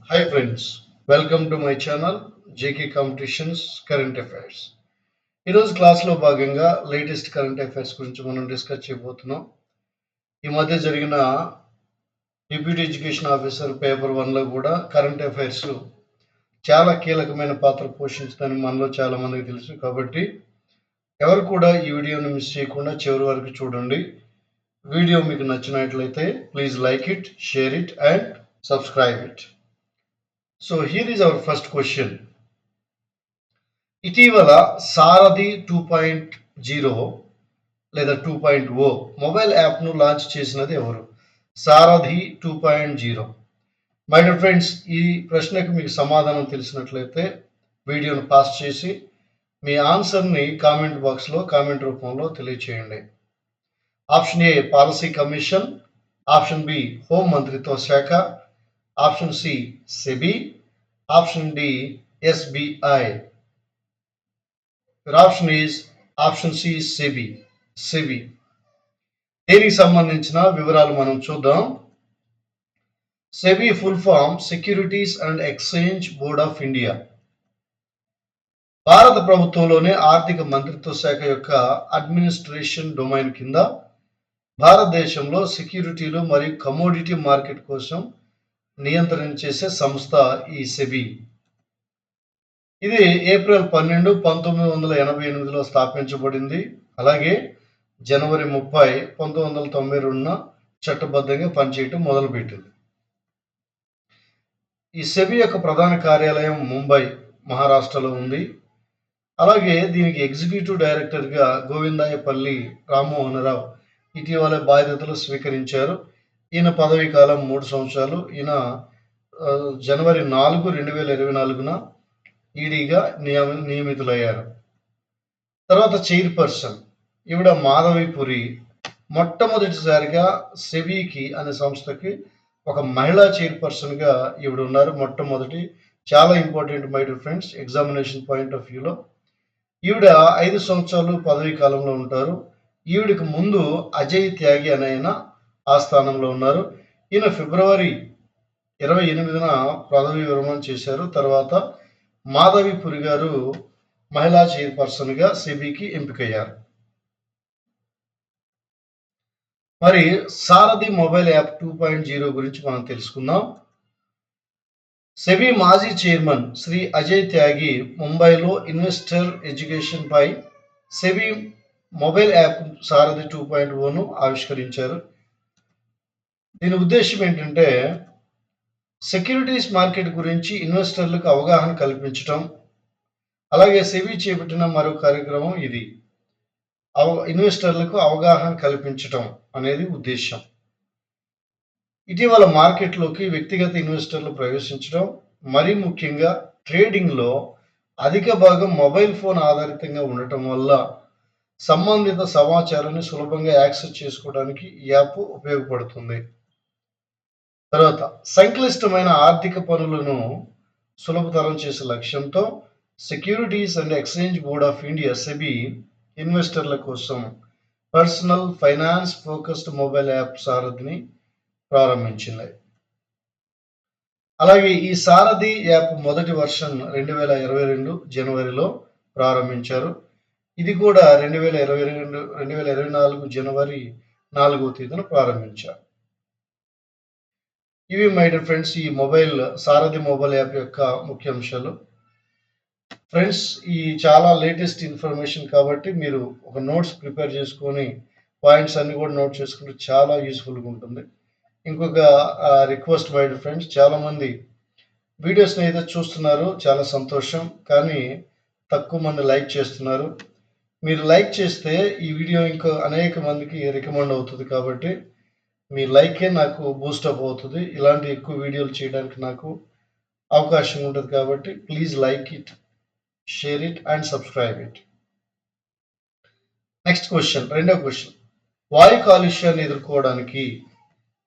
Hi friends, welcome to my channel JK competitions current affairs. ఈరోజు క్లాస్లో భాగంగా latest current affairs గురించి మనం డిస్కస్ చేయబోతున్నాం. ఈ మధ్య జరిగిన డిప్యూటీ ఎడ్యుకేషన్ ఆఫీసర్ పేపర్ 1లో కూడా కరెంట్ అఫైర్స్ చాలా కీలకమైన పాత్ర పోషించుదని మనలో చాలా మందికి తెలుసు. కాబట్టి ఎవరు కూడా ఈ వీడియోని మిస్ చేయకుండా చివరి వరకు చూడండి. వీడియో మీకు నచ్చినట్లయితే please like it, share it and subscribe it. So here is our first question. ఇటీవల సారథి 2.0 లేదా 2.0 మొబైల్ యాప్ను లాంచ్ చేసినది ఎవరు? సారథి 2.0. మై డియర్ ఫ్రెండ్స్, ఈ ప్రశ్నకు మీకు సమాధానం తెలిసినట్లయితే వీడియోను పాస్ చేసి మీ ఆన్సర్ని కామెంట్ బాక్స్లో కామెంట్ రూపంలో తెలియచేయండి. Option A policy commission, option B home మంత్రిత్వ శాఖ, option C SEBI, option D SBI. Your option is option C SEBI. దీనికి సంబంధించిన వివరాలు మనం చూద్దాం. SEBI full form securities and exchange board of India. భారత ప్రభుత్వంలోనే ఆర్థిక మంత్రిత్వ శాఖ యొక్క అడ్మినిస్ట్రేషన్ డొమైన్ కింద భారతదేశంలో సెక్యూరిటీలు మరియు కమోడిటీ మార్కెట్ కోసం నియంత్రణ చేసే సంస్థ ఈ సెబీ. ఇది ఏప్రిల్ 12, 1988లో స్థాపించబడింది. అలాగే జనవరి 30, 1992న చట్టబద్ధంగా పనిచేయటం మొదలుపెట్టింది. ఈ సెబీ యొక్క ప్రధాన కార్యాలయం ముంబై, మహారాష్ట్రలో ఉంది. అలాగే దీనికి ఎగ్జిక్యూటివ్ డైరెక్టర్గా గోవిందాయపల్లి రామ్మోహనరావు ఇటీవల బాధ్యతలు స్వీకరించారు. ఈయన పదవీ కాలం 3 సంవత్సరాలు. ఈయన జనవరి 4, 2024న ఈడీగా నియమితులయ్యారు. తర్వాత చైర్పర్సన్ ఈవిడ మాధవిపురి. మొట్టమొదటిసారిగా సెబీకి అనే సంస్థకి ఒక మహిళా చైర్పర్సన్గా ఈవిడ ఉన్నారు. మొట్టమొదటి చాలా important my dear friends, examination point of వ్యూలో. ఈవిడ 5 సంవత్సరాలు పదవీ కాలంలో ఉంటారు. ఈవిడికి ముందు అజయ్ త్యాగి అనే ఆయన ఆ స్థానంలో ఉన్నారు. ఈయన ఫిబ్రవరి 28న పదవీ విరమణ చేశారు. తర్వాత మాధవిపురి గారు మహిళా చైర్పర్సన్గా సెబీకి ఎంపికయ్యారు. మరి సారథి మొబైల్ యాప్ 2.0 గురించి మనం తెలుసుకుందాం. సెబీ మాజీ చైర్మన్ శ్రీ అజయ్ త్యాగి ముంబైలో ఇన్వెస్టర్ ఎడ్యుకేషన్ పై సెబీ మొబైల్ యాప్ సారథి 2.0ను ఆవిష్కరించారు. దీని ఉద్దేశం ఏంటంటే సెక్యూరిటీస్ మార్కెట్ గురించి ఇన్వెస్టర్లకు అవగాహన కల్పించటం. అలాగే సెబీ చేపట్టిన మరో కార్యక్రమం ఇది. ఇన్వెస్టర్లకు అవగాహన కల్పించటం అనేది ఉద్దేశం. ఇటీవల మార్కెట్లోకి వ్యక్తిగత ఇన్వెస్టర్లు ప్రవేశించడం, మరీ ముఖ్యంగా ట్రేడింగ్లో అధిక భాగం మొబైల్ ఫోన్ ఆధారితంగా ఉండటం వల్ల సంబంధిత సమాచారాన్ని సులభంగా యాక్సెస్ చేసుకోవడానికి ఈ యాప్ ఉపయోగపడుతుంది. తర్వాత సంక్లిష్టమైన ఆర్థిక పనులను సులభతరం చేసే లక్ష్యంతో securities and exchange board of India SEBI ఇన్వెస్టర్ల కోసం personal finance focused mobile app సారథిని ప్రారంభించింది. అలాగే ఈ సారథి యాప్ మొదటి వర్షన్ 2022 జనవరిలో ప్రారంభించారు. ఇది కూడా 2024 జనవరి 4వ తేదీన ప్రారంభించారు. ఇవి మై డియర్ ఫ్రెండ్స్ ఈ సారథి మొబైల్ యాప్ యొక్క ముఖ్యాంశాలు. ఫ్రెండ్స్, ఈ చాలా లేటెస్ట్ ఇన్ఫర్మేషన్ కాబట్టి మీరు ఒక నోట్స్ ప్రిపేర్ చేసుకొని పాయింట్స్ అన్ని కూడా నోట్ చేసుకుంటే చాలా యూస్ఫుల్గా ఉంటుంది. ఇంకొక రిక్వెస్ట్ మై డియర్ ఫ్రెండ్స్, చాలామంది వీడియోస్ని అయితే చూస్తున్నారు, చాలా సంతోషం. కానీ తక్కువ మంది లైక్ చేస్తున్నారు. మీరు లైక్ చేస్తే ఈ వీడియో ఇంకా అనేక మందికి రికమెండ్ అవుతుంది. కాబట్టి మీ లైకే నాకు బూస్టప్ అవుతుంది. ఇలాంటి ఎక్కువ వీడియోలు చేయడానికి నాకు అవకాశం ఉంటుంది. కాబట్టి please like it, share it and subscribe it. Next question, రెండో క్వశ్చన్. వాయు కాలుష్యాన్ని ఎదుర్కోవడానికి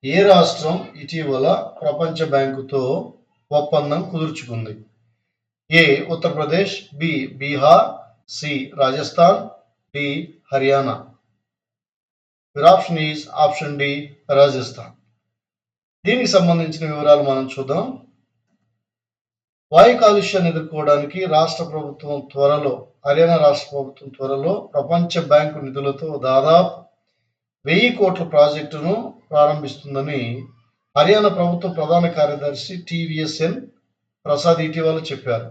ఏ రాష్ట్రం ఇటీవల ప్రపంచ బ్యాంకుతో ఒప్పందం కుదుర్చుకుంది? A Uttar Pradesh, B Bihar, C Rajasthan, D Haryana. Your option is option D, Rajasthan. దీనికి సంబంధించిన వివరాలు మనం చూద్దాం. వాయు కాలుష్యాన్ని ఎదుర్కోవడానికి హర్యానా రాష్ట్ర ప్రభుత్వం త్వరలో ప్రపంచ బ్యాంకు నిధులతో దాదాపు 1000 కోట్ల ప్రాజెక్టును ప్రారంభిస్తుందని హర్యానా ప్రభుత్వ ప్రధాన కార్యదర్శి టీవీఎస్ఎన్ ప్రసాద్ ఇటీవల చెప్పారు.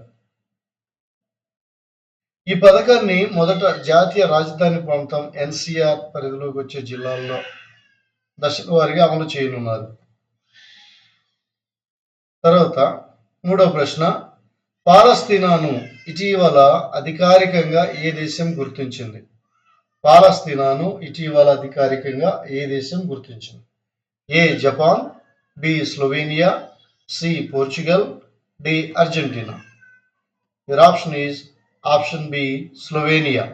ఈ పథకాన్ని మొదట జాతీయ రాజధాని ప్రాంతం ఎన్సీఆర్ పరిధిలోకి వచ్చే జిల్లాల్లో దశల వారీగా అమలు చేయనున్నారు. తర్వాత మూడవ ప్రశ్న, పాలస్తీనాను ఇటీవల అధికారికంగా ఏ దేశం గుర్తించింది? పాలస్తీనాను ఇటీవల అధికారికంగా ఏ దేశం గుర్తించింది? A Japan, B Slovenia, C Portugal, D Argentina. Your option is option B Slovenia.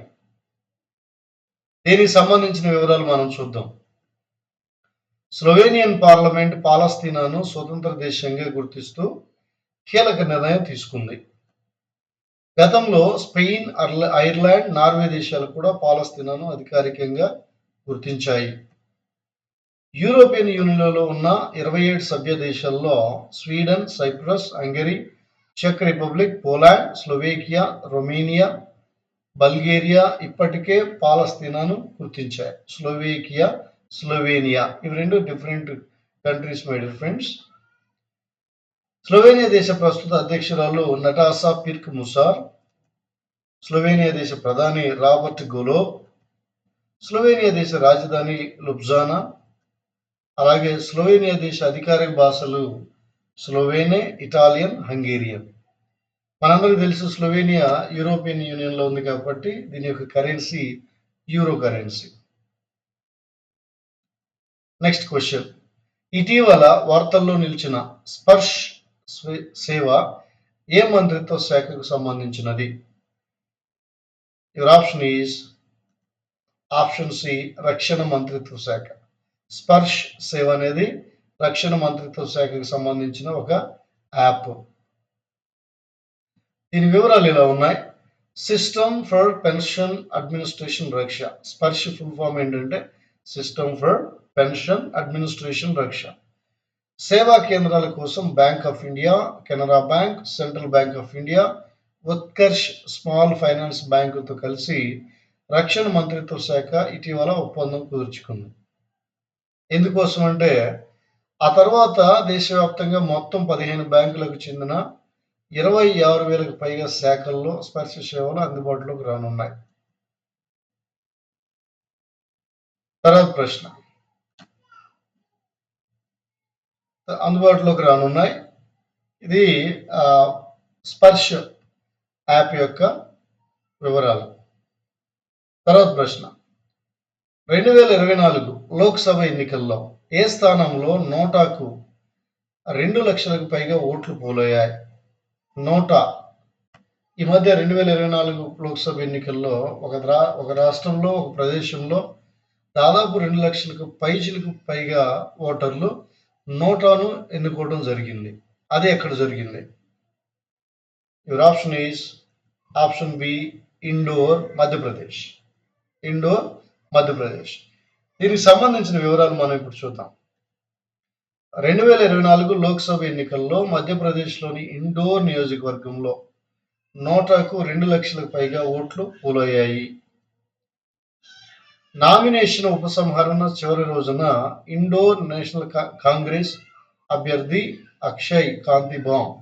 దీనికి సంబంధించిన వివరాలు మనం చూద్దాం. స్లోవేనియన్ పార్లమెంట్ పాలస్తీనాను స్వతంత్ర దేశంగా గుర్తిస్తూ కీలక నిర్ణయం తీసుకుంది. గతంలో స్పెయిన్, ఐర్లాండ్, నార్వే దేశాలు కూడా పాలస్తీనాను అధికారికంగా గుర్తించాయి. యూరోపియన్ యూనియన్లో ఉన్న 27 సభ్య దేశాల్లో స్వీడన్, సైప్రస్, హంగరీ, చెక్ Republic, Poland, Slovakia, Romania, Bulgaria ఇప్పటికే పాలస్తీనాను గుర్తించాయి. స్లోవేనియా ఇవి రెండు different countries my dear friends. Slovenia దేశ ప్రస్తుత అధ్యక్షురాలు నటాసా పిర్క్ ముసార్, స్లోవేనియా దేశ ప్రధాని రాబర్ట్ గోలో, స్లోవేనియా దేశ రాజధాని లుబ్జానా. అలాగే స్లోవేనియా దేశ అధికారిక భాషలు స్లోవేనే, ఇటాలియన్, హంగేరియన్. మనందరికీ తెలుసు స్లోవేనియా యూరోపియన్ యూనియన్లో ఉంది కాబట్టి దీని యొక్క currency euro currency. Next question, ఇటీవల వార్తల్లో నిలిచిన స్పర్శ్ సేవ ఏ మంత్రిత్వ శాఖకు సంబంధించినది? Your option is option C రక్షణ మంత్రిత్వ శాఖ. స్పర్శ్ సేవ అనేది రక్షణ మంత్రిత్వ శాఖకు సంబంధించిన ఒక యాప్. దీని వివరాలు ఇలా ఉన్నాయి. సిస్టమ్ ఫర్ పెన్షన్ అడ్మినిస్ట్రేషన్ రక్ష. స్పర్శ్ ఫుల్ ఫామ్ ఏంటంటే సిస్టమ్ ఫర్ పెన్షన్ అడ్మినిస్ట్రేషన్ రక్ష. సేవా కేంద్రాల కోసం bank of India, Canara bank, central bank of India, Utkarsh small finance బ్యాంకుతో కలిసి రక్షణ మంత్రిత్వ శాఖ ఇటీవల ఒప్పందం కుదుర్చుకుంది. ఎందుకోసం అంటే ఆ తర్వాత దేశవ్యాప్తంగా మొత్తం 15 బ్యాంకులకు చెందిన 26,000కు పైగా శాఖల్లో స్పర్శ సేవలు అందుబాటులోకి రానున్నాయి. తర్వాత ప్రశ్న, అందుబాటులోకి రానున్నాయి. ఇది స్పర్శ్ యాప్ యొక్క వివరాలు. తర్వాత ప్రశ్న, 2024 లోక్సభ ఎన్నికల్లో ఏ స్థానంలో నోటాకు 2 లక్షలకు పైగా ఓట్లు పోలయ్యాయి? నోటా ఈ మధ్య 2024 లోక్సభ ఎన్నికల్లో ఒక రాష్ట్రంలో, ఒక ప్రదేశంలో దాదాపు 2 లక్షలకు పైగా ఓటర్లు నోటాను ఎన్నుకోవడం జరిగింది. అది ఎక్కడ జరిగింది? Your option is option B Indore, Madhya Pradesh. Indore, Madhya Pradesh. దీనికి సంబంధించిన వివరాలు మనం ఇప్పుడు చూద్దాం. 2024 లోక్సభ ఎన్నికల్లో మధ్యప్రదేశ్లోని ఇండోర్ నియోజకవర్గంలో నోటాకు 2 లక్షలకు పైగా ఓట్లు పోలయ్యాయి. నామినేషన్ ఉపసంహరణ చివరి రోజున ఇండోర్ నేషనల్ కాంగ్రెస్ అభ్యర్థి అక్షయ్ కాంతిబామ్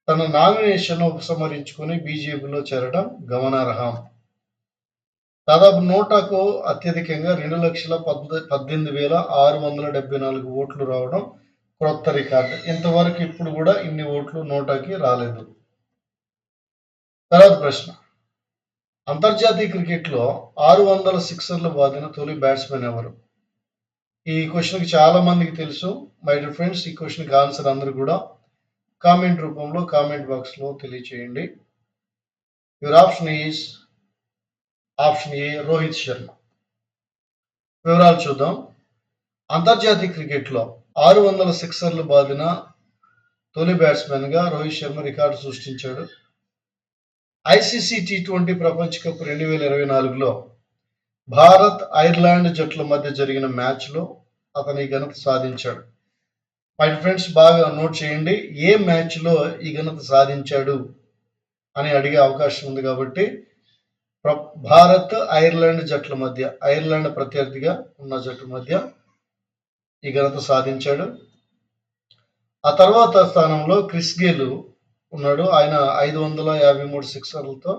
తన నామినేషన్ ఉపసంహరించుకుని బీజేపీలో చేరడం గమనార్హం. దాదాపు నోటాకు అత్యధికంగా 2,18,674 ఓట్లు రావడం క్రొత్త రికార్డు. ఇంతవరకు ఇప్పుడు కూడా ఇన్ని ఓట్లు నోటాకి రాలేదు. తర్వాత ప్రశ్న, అంతర్జాతీయ క్రికెట్లో 600 సిక్సర్లు బాదిన తొలి బ్యాట్స్మెన్ ఎవరు? ఈ క్వశ్చన్కి చాలా మందికి తెలుసు మై డియర్ ఫ్రెండ్స్. ఈ క్వశ్చన్కి ఆన్సర్ అందరూ కూడా కామెంట్ రూపంలో కామెంట్ బాక్స్లో తెలియచేయండి. యువర్ ఆప్షన్ ఈజ్ ఆప్షన్ ఏ రోహిత్ శర్మ. వివరాలు చూద్దాం. అంతర్జాతీయ క్రికెట్లో 600 సిక్సర్లు బాదిన తొలి బ్యాట్స్మెన్గా రోహిత్ శర్మ రికార్డు సృష్టించాడు. ఐసీసీ టీ20 ప్రపంచ కప్ 2024లో భారత్, ఐర్లాండ్ జట్ల మధ్య జరిగిన మ్యాచ్లో అతని ఘనత సాధించాడు. మై ఫ్రెండ్స్ బాగా నోట్ చేయండి. ఏ మ్యాచ్లో ఈ ఘనత సాధించాడు అని అడిగే అవకాశం ఉంది కాబట్టి భారత్ ఐర్లాండ్ జట్ల మధ్య, ఐర్లాండ్ ప్రత్యర్థిగా ఉన్న జట్టు మధ్య ఈ ఘనత సాధించాడు. ఆ తర్వాత స్థానంలో క్రిస్ గేల్ ఉన్నాడు. ఆయన 553 సిక్సర్లతో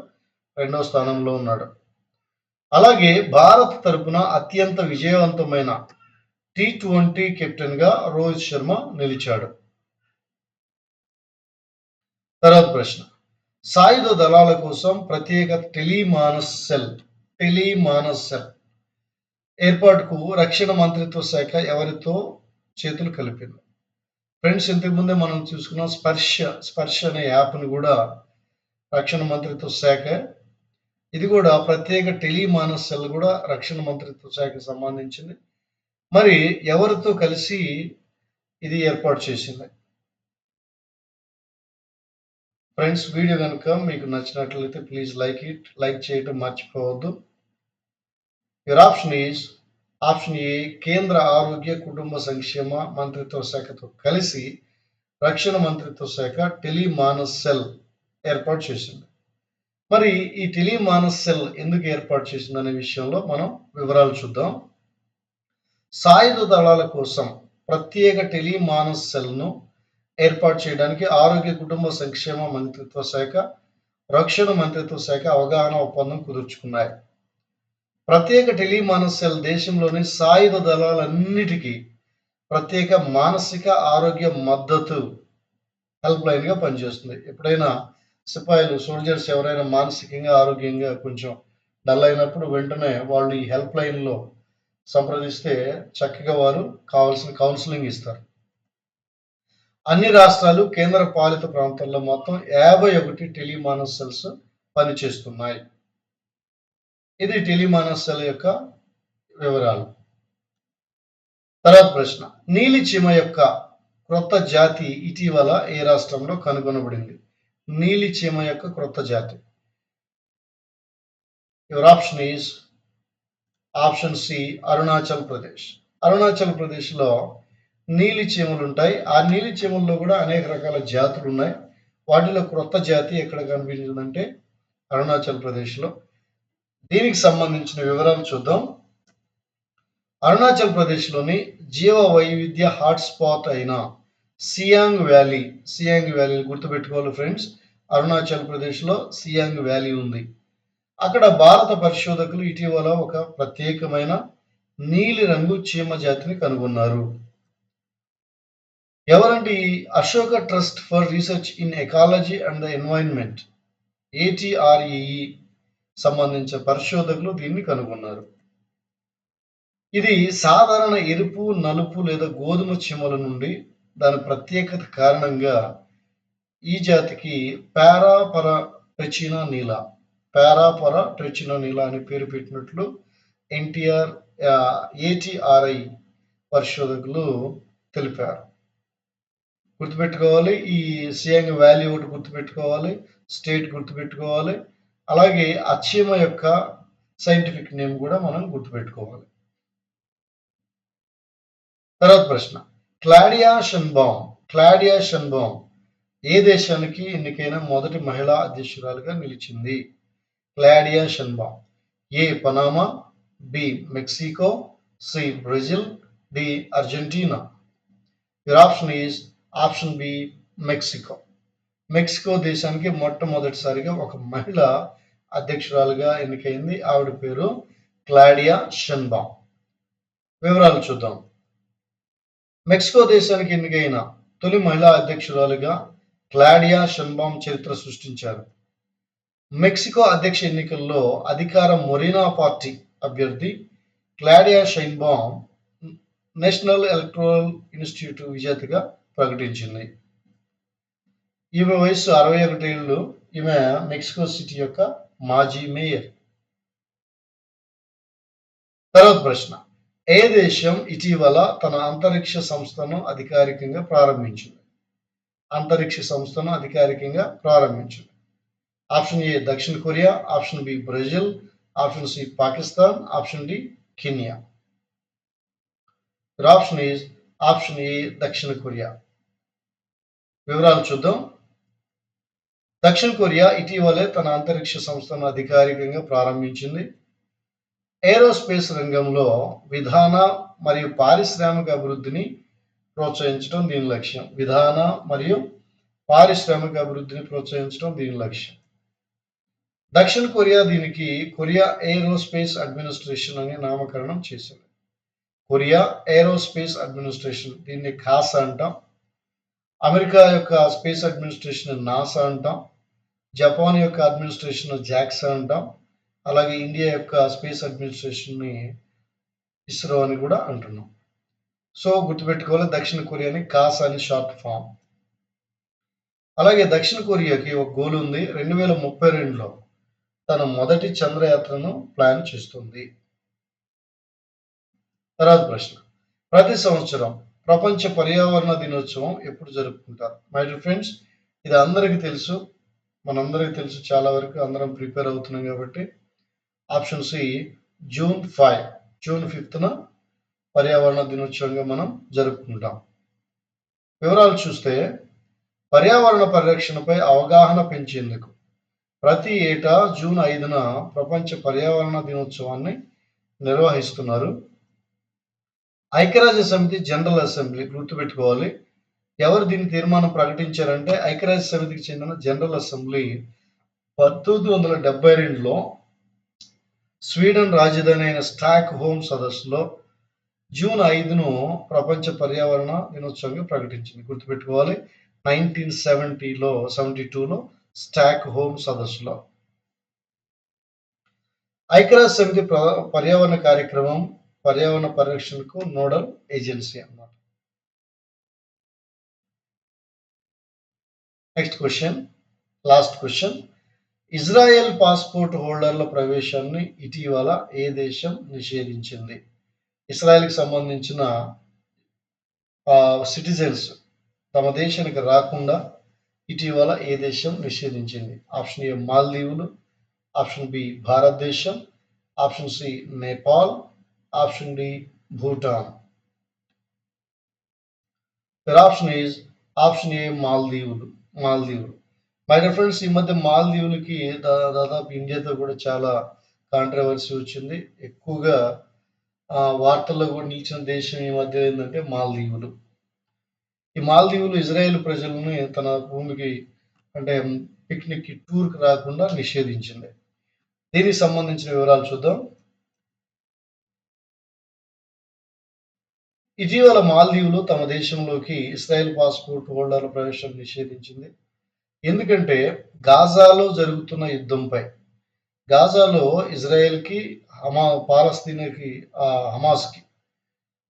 రెండవ స్థానంలో ఉన్నాడు. అలాగే భారత్ తరపున అత్యంత విజయవంతమైన T20 కెప్టెన్ గా రోహిత్ శర్మ నిలిచాడు. తర్వాత ప్రశ్న, సాయుధ దళాల కోసం ప్రత్యేక టెలిమానస్ సెల్ ఏర్పాటుకు రక్షణ మంత్రిత్వ శాఖ ఎవరితో చేతులు కలిపింది? ఫ్రెండ్స్, ఇంతకుముందే మనం చూసుకున్నాం స్పర్శ అనే యాప్ని కూడా రక్షణ మంత్రిత్వ శాఖ, ఇది కూడా ప్రత్యేక టెలిమానస్ సెల్ కూడా రక్షణ మంత్రిత్వ శాఖకు సంబంధించింది. మరి ఎవరితో కలిసి ఇది ఏర్పాటు చేసింది? ఫ్రెండ్స్, వీడియో కనుక మీకు నచ్చినట్లయితే ప్లీజ్ లైక్ చేయడం మర్చిపోవద్దు. యువర్ ఆప్షన్ ఏ కేంద్ర ఆరోగ్య కుటుంబ సంక్షేమ మంత్రిత్వ శాఖతో కలిసి రక్షణ మంత్రిత్వ శాఖ టెలిమానస్ సెల్ ఏర్పాటు చేసింది. మరి ఈ టెలిమానస్ సెల్ ఎందుకు ఏర్పాటు చేసింది అనే విషయంలో మనం వివరాలు చూద్దాం. సాయుధ దళాల కోసం ప్రత్యేక టెలిమానస్ సెల్ను ఏర్పాటు చేయడానికి ఆరోగ్య కుటుంబ సంక్షేమ మంత్రిత్వ శాఖ, రక్షణ మంత్రిత్వ శాఖ అవగాహన ఒప్పందం కుదుర్చుకున్నాయి. ప్రత్యేక టెలిమానస్ సెల్ దేశంలోని సాయుధ దళాలన్నిటికీ ప్రత్యేక మానసిక ఆరోగ్య మద్దతు హెల్ప్ లైన్గా పనిచేస్తుంది. ఎప్పుడైనా సిపాయిలు, సోల్జర్స్ ఎవరైనా మానసికంగా ఆరోగ్యంగా కొంచెం డల్ అయినప్పుడు వెంటనే వాళ్ళు ఈ హెల్ప్ లైన్లో సంప్రదిస్తే చక్కగా వారు కావాల్సిన కౌన్సిలింగ్ ఇస్తారు. అన్ని రాష్ట్రాలు, కేంద్ర పాలిత ప్రాంతాల్లో మొత్తం 51 టెలిమానస్ సెల్స్ పనిచేస్తున్నాయి. ఇది టెలిమానస్ సెల్ యొక్క వివరాలు. తర్వాత ప్రశ్న, నీలి చీమ యొక్క క్రొత్త జాతి ఇటీవల ఏ రాష్ట్రంలో కనుగొనబడింది? నీలి చీమ యొక్క క్రొత్త జాతి. Your option C Arunachal Pradesh. Arunachal ప్రదేశ్లో నీలి చీమలు ఉంటాయి. ఆ నీలి చీమల్లో కూడా అనేక రకాల జాతులు ఉన్నాయి. వాటిలో క్రొత్త జాతి ఎక్కడ కనిపించిందంటే అరుణాచల్ ప్రదేశ్లో. దీనికి సంబంధించిన వివరాలు చూద్దాం. అరుణాచల్ ప్రదేశ్లోని జీవ వైవిధ్య హాట్స్పాట్ అయిన సియాంగ్ వ్యాలీ గుర్తుపెట్టుకోవాలి ఫ్రెండ్స్. అరుణాచల్ ప్రదేశ్లో సియాంగ్ వ్యాలీ ఉంది. అక్కడ భారత పరిశోధకులు ఇటీవల ఒక ప్రత్యేకమైన నీలి రంగు చీమ జాతిని కనుగొన్నారు. ఎవరంటే ఈ Ashoka trust for research in ecology and the environment, ATREE సంబంధించిన పరిశోధకులు దీన్ని కనుగొన్నారు. ఇది సాధారణ ఎరుపు, నలుపు లేదా గోధుమ చీమల నుండి దాని ప్రత్యేకత కారణంగా ఈ జాతికి పారాపరా ట్రెచినా నీలా అని పేరు పెట్టినట్లు ATRI పరిశోధకులు తెలిపారు. గుర్తుపెట్టుకోవాలి, ఈ సియాంగ్ వ్యాలీ ఒకటి గుర్తుపెట్టుకోవాలి, స్టేట్ గుర్తుపెట్టుకోవాలి, అలాగే ఆ చీమ యొక్క సైంటిఫిక్ నేమ్ కూడా మనం గుర్తుపెట్టుకోవాలి. తర్వాత ప్రశ్న, క్లాడియా షెన్బామ్ ఏ దేశానికి ఎన్నికైన మొదటి మహిళా అధ్యక్షురాలుగా నిలిచింది? Claudia Sheinbaum. A Panama, B Mexico, C Brazil, D Argentina. Your option B Mexico దేశానికి మొట్టమొదటిసారిగా ఒక మహిళ అధ్యక్షురాలుగా ఎన్నికైంది. ఆవిడ పేరు క్లాడియా షెన్బామ్. వివరాలు చూద్దాం. మెక్సికో దేశానికి ఎన్నికైన తొలి మహిళా అధ్యక్షురాలుగా క్లాడియా షెన్బామ్ చరిత్ర సృష్టించారు. మెక్సికో అధ్యక్ష ఎన్నికల్లో అధికార మొరీనా పార్టీ అభ్యర్థి క్లాడియా షెన్బామ్ నేషనల్ ఎలక్టోరల్ ఇన్స్టిట్యూట్ విజేతగా ప్రకటించింది. ఈమె వయసు 61 ఏళ్ళు. ఈమె మెక్సికో సిటీ యొక్క మాజీ మేయర్. తర్వాత ప్రశ్న, ఏ దేశం ఇటీవల తన అంతరిక్ష సంస్థను అధికారికంగా ప్రారంభించింది? ఆప్షన్ ఏ దక్షిణ Korea, option B Brazil, option C Pakistan, option D Kenya. Option A దక్షిణ కొరియా. వివరాలు చూద్దాం. దక్షిణ కొరియా ఇటీవలే తన అంతరిక్ష సంస్థను అధికారికంగా ప్రారంభించింది. ఏరోస్పేస్ రంగంలో విధాన మరియు పారిశ్రామిక అభివృద్ధిని ప్రోత్సహించడం దీని లక్ష్యం. విధాన మరియు పారిశ్రామిక అభివృద్ధిని ప్రోత్సహించడం దీని లక్ష్యం. దక్షిణ కొరియా దీనికి కొరియా ఏరోస్పేస్ అడ్మినిస్ట్రేషన్ అని నామకరణం చేసింది. కొరియా ఏరోస్పేస్ అడ్మినిస్ట్రేషన్, దీన్ని కాసా అంటాం. అమెరికా యొక్క స్పేస్ అడ్మినిస్ట్రేషన్ నాసా అంటాం. జపాన్ యొక్క అడ్మినిస్ట్రేషన్ జాక్సా అంటాం. అలాగే ఇండియా యొక్క స్పేస్ అడ్మినిస్ట్రేషన్ని ఇస్రో అని కూడా అంటున్నాం. సో గుర్తుపెట్టుకోవాలి, దక్షిణ కొరియాని కాసా అని షార్ట్ ఫామ్. అలాగే దక్షిణ కొరియాకి ఒక గోల్ ఉంది. 2032లో తన మొదటి చంద్రయాత్రను ప్లాన్ చేస్తుంది. తర్వాత ప్రశ్న, ప్రతి సంవత్సరం ప్రపంచ పర్యావరణ దినోత్సవం ఎప్పుడు జరుపుకుంటారు? మై డియర్ ఫ్రెండ్స్, ఇది అందరికీ తెలుసు, మనందరికీ తెలుసు, చాలా వరకు అందరం ప్రిపేర్ అవుతున్నాం కాబట్టి. ఆప్షన్ సి జూన్ 5న పర్యావరణ దినోత్సవంగా మనం జరుపుకుంటాం. వివరాలు చూస్తే, పర్యావరణ పరిరక్షణపై అవగాహన పెంచేందుకు ప్రతి ఏటా జూన్ 5న ప్రపంచ పర్యావరణ దినోత్సవాన్ని నిర్వహిస్తున్నారు. ఐక్యరాజ్య సమితి జనరల్ అసెంబ్లీ, గుర్తుపెట్టుకోవాలి, ఎవరు దీని తీర్మానం ప్రకటించారంటే ఐక్యరాజ్య సమితికి చెందిన జనరల్ అసెంబ్లీ 1972లో స్వీడన్ రాజధాని అయిన స్టాక్ హోమ్ సదస్సులో జూన్ 5ను ప్రపంచ పర్యావరణ దినోత్సవంగా ప్రకటించింది. గుర్తుపెట్టుకోవాలి, 1972లో స్టాక్ హోమ్ సదస్సులో. ఐక్యరాజ్య సమితి పర్యావరణ కార్యక్రమం పర్యావరణ పరిరక్షణకు నోడల్ ఏజెన్సీ అన్నమాట. Next question, last question, Israel passport హోల్డర్ల ప్రవేశాన్ని ఇటీవల ఏ దేశం నిషేధించింది? ఇజ్రాయెల్కి సంబంధించిన సిటిజన్స్ తమ దేశానికి రాకుండా ఇటీవల ఏ దేశం నిషేధించింది? ఆప్షన్ ఏ మాల్దీవులు, ఆప్షన్ బి భారతదేశం, option C Nepal, option D Bhutan. Option is option A మాల్దీవులు. మై డియర్ ఫ్రెండ్స్, ఈ మధ్య మాల్దీవులకి దాదాపు ఇండియాతో కూడా చాలా కాంట్రవర్సీ వచ్చింది. ఎక్కువగా వార్తల్లో కూడా నిలిచిన దేశం ఈ మధ్య ఏంటంటే మాల్దీవులు. ఈ మాల్దీవులు ఇజ్రాయెల్ ప్రజలని తన భూమికి అంటే పిక్నిక్కి టూర్కి రాకుండా నిషేధించింది. దీనికి సంబంధించిన వివరాలు చూద్దాం. ఇటీవల మాల్దీవులు తమ దేశంలోకి ఇజ్రాయెల్ పాస్పోర్ట్ హోల్డర్ల ప్రవేశం నిషేధించింది. ఎందుకంటే గాజాలో జరుగుతున్న యుద్ధంపై, గాజాలో ఇజ్రాయెల్కి పాలస్తీనాకి హమాస్కి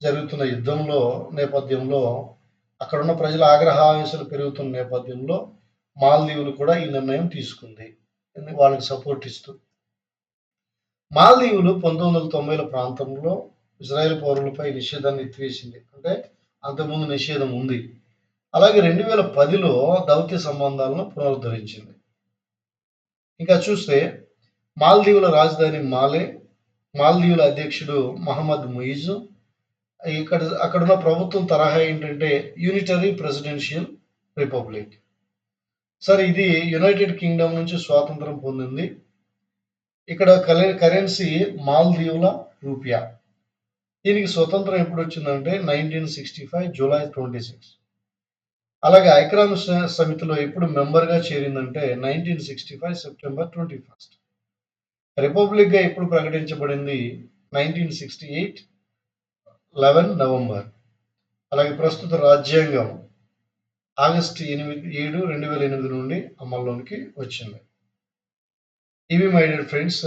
జరుగుతున్న యుద్ధంలో నేపథ్యంలో అక్కడున్న ప్రజల ఆగ్రహావేశాలు పెరుగుతున్న నేపథ్యంలో మాల్దీవులు కూడా ఈ నిర్ణయం తీసుకుంది, వాళ్ళకి సపోర్ట్ ఇస్తూ. మాల్దీవులు 1990ల ప్రాంతంలో ఇజ్రాయెల్ పౌరులపై నిషేధాన్ని ఎత్తివేసింది. అంటే అంతకుముందు నిషేధం ఉంది. అలాగే 2010లో దౌత్య సంబంధాలను పునరుద్ధరించింది. ఇంకా చూస్తే మాల్దీవుల రాజధాని మాల్దీవుల అధ్యక్షుడు మహమ్మద్ ముయిజ్. అక్కడున్న ప్రభుత్వం తరహా ఏంటంటే యూనిటరీ ప్రెసిడెన్షియల్ రిపబ్లిక్. సరే, ఇది యునైటెడ్ కింగ్డమ్ నుంచి స్వాతంత్రం పొందింది. ఇక్కడ కరెన్సీ మాల్దీవుల రూపియా. దీనికి స్వతంత్రం ఎప్పుడు వచ్చిందంటే 1965 జూలై 26. అలాగే ఐక్యరాజ్య సమితిలో ఎప్పుడు మెంబర్గా చేరిందంటే 1965 సెప్టెంబర్ 21. రిపబ్లిక్గా ఎప్పుడు ప్రకటించబడింది 1968 11 నవంబర్. అలాగే ప్రస్తుత రాజ్యాంగం ఆగస్టు 7, 2008 నుండి అమల్లోనికి వచ్చింది. ఇవి మై డియర్ ఫ్రెండ్స్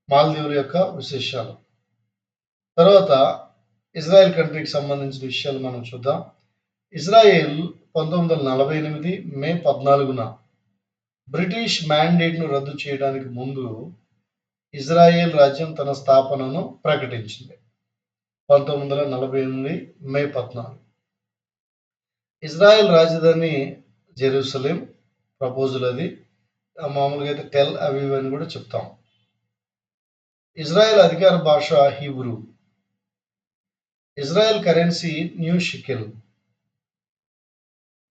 మాల్దీవుల యొక్క విశేషాలు. తర్వాత ఇజ్రాయెల్ కంట్రీకి సంబంధించిన విషయాలు మనం చూద్దాం. ఇజ్రాయెల్ 1948 మే 14న బ్రిటిష్ మ్యాండేట్ను రద్దు చేయడానికి ముందు ఇజ్రాయెల్ రాజ్యం తన స్థాపనను ప్రకటించింది. 1948 మే 14. ఇజ్రాయెల్ రాజధాని జెరూసలేం. ప్రపోజల్ అది మామూలుగా అయితే టెల్ అవీవ్ అని కూడా చెప్తాం. ఇజ్రాయెల్ అధికార భాష Hebrew. Israel currency new shekel.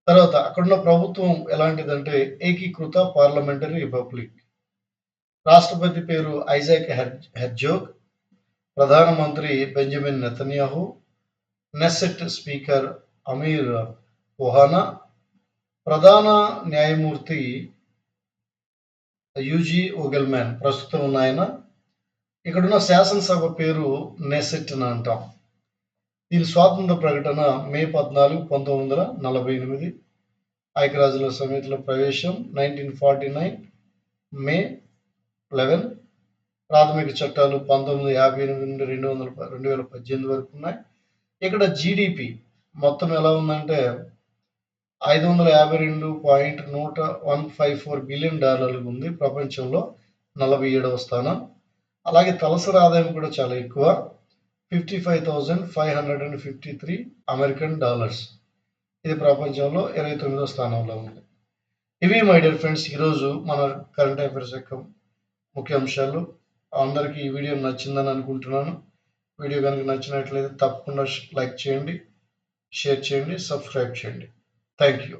తర్వాత అక్కడున్న ప్రభుత్వం ఎలాంటిదంటే ఏకీకృత పార్లమెంటరీ రిపబ్లిక్. రాష్ట్రపతి పేరు ఐజాక్ హెర్జోగ్. ప్రధానమంత్రి Benjamin Netanyahu. Knesset speaker Amir Ohana. ప్రధాన న్యాయమూర్తి యూజీ ఓగెల్మ్యాన్ ప్రస్తుతం ఉన్న ఆయన. ఇక్కడున్న శాసనసభ పేరు నెసెట్ అని అంటాం. దీని స్వాతంత్ర ప్రకటన మే 14, 1948. ఐక్యరాజ్యుల సమితిలో ప్రవేశం 1949 మే 11. ప్రాథమిక చట్టాలు 1958 నుండి 2018 వరకు ఉన్నాయి. ఇక్కడ జీడిపి మొత్తం ఎలా ఉందంటే $552.154 బిలియన్ ఉంది. ప్రపంచంలో 47వ స్థానం. అలాగే తలసరి ఆదాయం కూడా చాలా ఎక్కువ, $55,553 అమెరికన్ డాలర్స్. ఇది ప్రపంచంలో 29వ స్థానంలో ఉంది. ఇవి మై డియర్ ఫ్రెండ్స్ ఈరోజు మన కరెంట్ అఫైర్స్ యొక్క ముఖ్యాంశాలు. అందరికీ ఈ వీడియో నచ్చిందని అనుకుంటున్నాను. వీడియో కనుక నచ్చినట్లయితే తప్పకుండా లైక్ చేయండి, షేర్ చేయండి, సబ్స్క్రైబ్ చేయండి. Thank you.